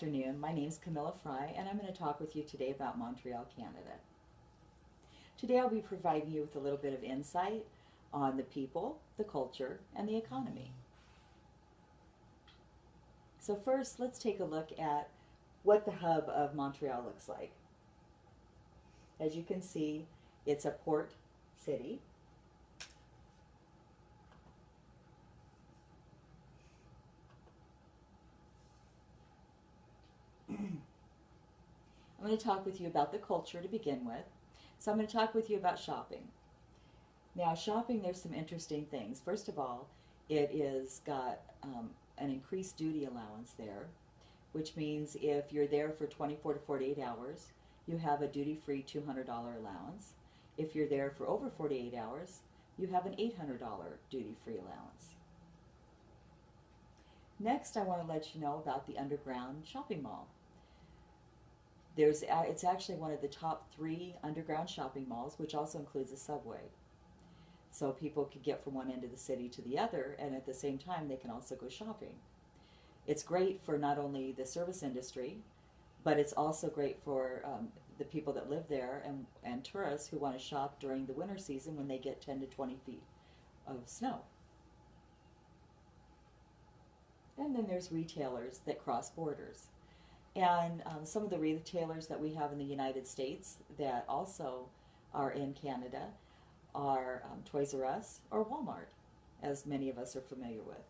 afternoon. My name is Camila Frey, and I'm going to talk with you today about Montreal, Canada. Today I'll be providing you with a little bit of insight on the people, the culture, and the economy. So first, let's take a look at what the hub of Montreal looks like. As you can see, it's a port city. I'm going to talk with you about the culture to begin with. So I'm going to talk with you about shopping. Now, shopping, there's some interesting things. First of all, it is got an increased duty allowance there, which means if you're there for 24 to 48 hours, you have a duty-free $200 allowance. If you're there for over 48 hours, you have an $800 duty-free allowance. Next, I want to let you know about the underground shopping mall. It's actually one of the top 3 underground shopping malls, which also includes a subway. So people can get from one end of the city to the other, and at the same time they can also go shopping. It's great for not only the service industry, but it's also great for the people that live there and tourists who want to shop during the winter season when they get 10 to 20 feet of snow. And then there's retailers that cross borders. And some of the retailers that we have in the United States that also are in Canada are Toys R Us or Walmart, as many of us are familiar with.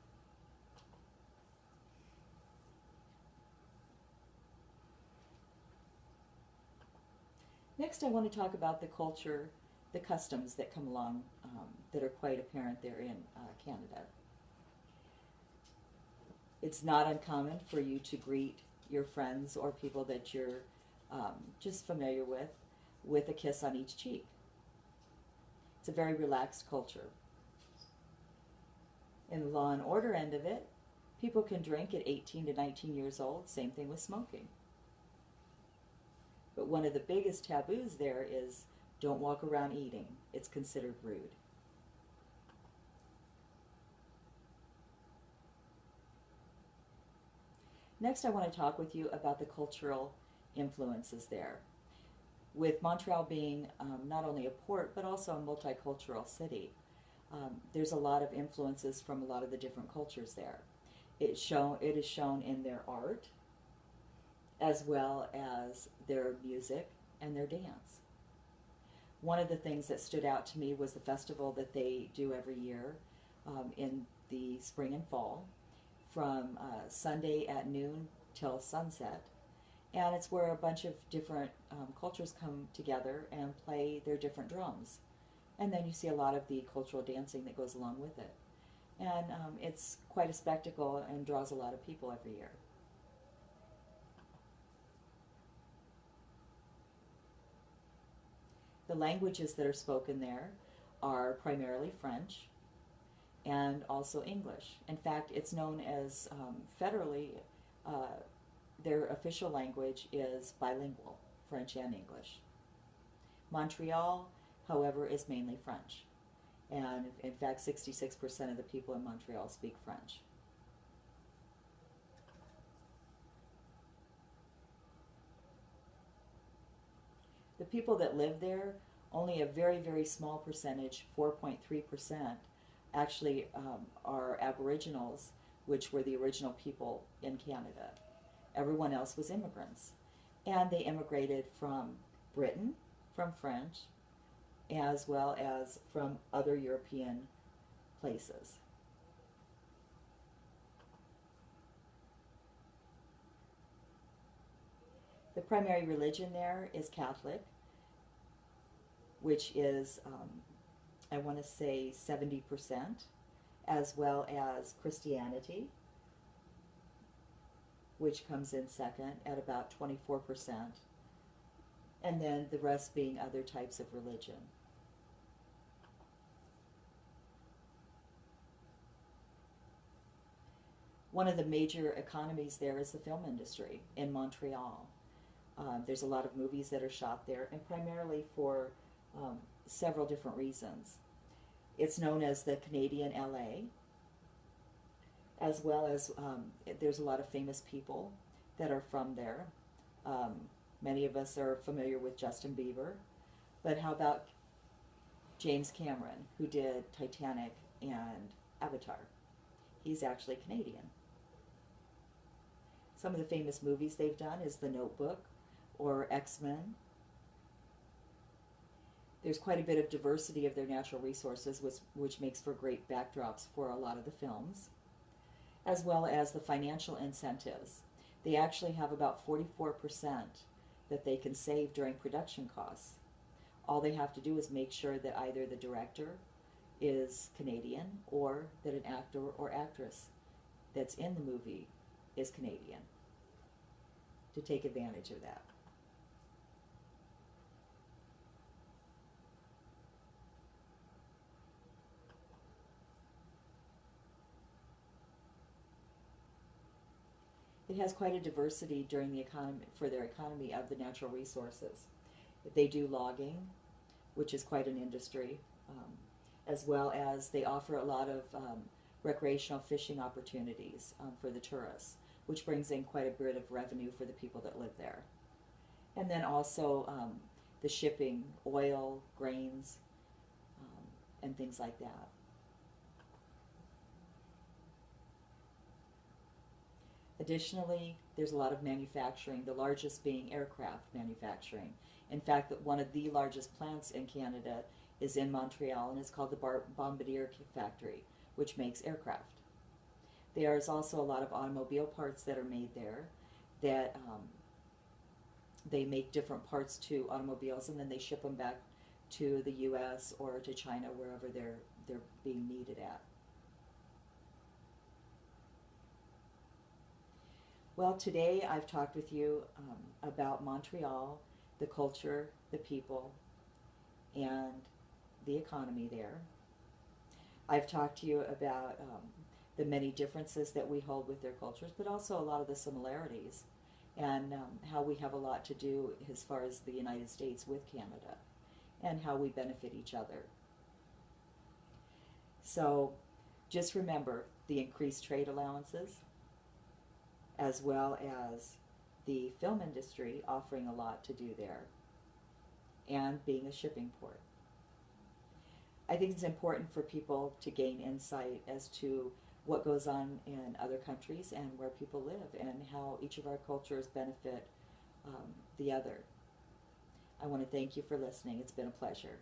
Next, I want to talk about the culture, the customs that come along that are quite apparent there in Canada. It's not uncommon for you to greet your friends or people that you're just familiar with a kiss on each cheek. It's a very relaxed culture. In the law and order end of it, people can drink at 18 to 19 years old, same thing with smoking. But one of the biggest taboos there is don't walk around eating. It's considered rude. Next, I want to talk with you about the cultural influences there. With Montreal being not only a port, but also a multicultural city, there's a lot of influences from a lot of the different cultures there. It is shown in their art, as well as their music and their dance. One of the things that stood out to me was the festival that they do every year in the spring and fall, from Sunday at noon till sunset. And it's where a bunch of different cultures come together and play their different drums. And then you see a lot of the cultural dancing that goes along with it. And it's quite a spectacle and draws a lot of people every year. The languages that are spoken there are primarily French and also English. In fact, it's known as federally, their official language is bilingual, French and English. Montreal, however, is mainly French. And in fact, 66% of the people in Montreal speak French. The people that live there, only a very, very small percentage, 4.3%, actually are Aboriginals, which were the original people in Canada. Everyone else was immigrants. And they immigrated from Britain, from French, as well as from other European places. The primary religion there is Catholic, which is, I want to say 70%, as well as Christianity, which comes in second at about 24%, and then the rest being other types of religion. One of the major economies there is the film industry in Montreal. There's a lot of movies that are shot there, and primarily for several different reasons. It's known as the Canadian LA, as well as there's a lot of famous people that are from there. Um, Many of us are familiar with Justin Bieber, but how about James Cameron, who did Titanic and Avatar? He's actually Canadian. Some of the famous movies they've done is The Notebook or X-Men. There's quite a bit of diversity of their natural resources, which makes for great backdrops for a lot of the films, as well as the financial incentives. They actually have about 44% that they can save during production costs. All they have to do is make sure that either the director is Canadian or that an actor or actress that's in the movie is Canadian to take advantage of that. It has quite a diversity during the economy, for their economy, of the natural resources. They do logging, which is quite an industry, as well as they offer a lot of recreational fishing opportunities for the tourists, which brings in quite a bit of revenue for the people that live there. And then also the shipping, oil, grains, and things like that. Additionally, there's a lot of manufacturing, the largest being aircraft manufacturing. In fact, one of the largest plants in Canada is in Montreal, and it's called the Bombardier Factory, which makes aircraft. There is also a lot of automobile parts that are made there, that they make different parts to automobiles, and then they ship them back to the U.S. or to China, wherever they're being needed at. Well, today I've talked with you about Montreal, the culture, the people, and the economy there. I've talked to you about the many differences that we hold with their cultures, but also a lot of the similarities, and how we have a lot to do as far as the United States with Canada, and how we benefit each other. So just remember the increased trade allowances, as well as the film industry offering a lot to do there, and being a shipping port. I think it's important for people to gain insight as to what goes on in other countries and where people live, and how each of our cultures benefit the other. I want to thank you for listening. It's been a pleasure.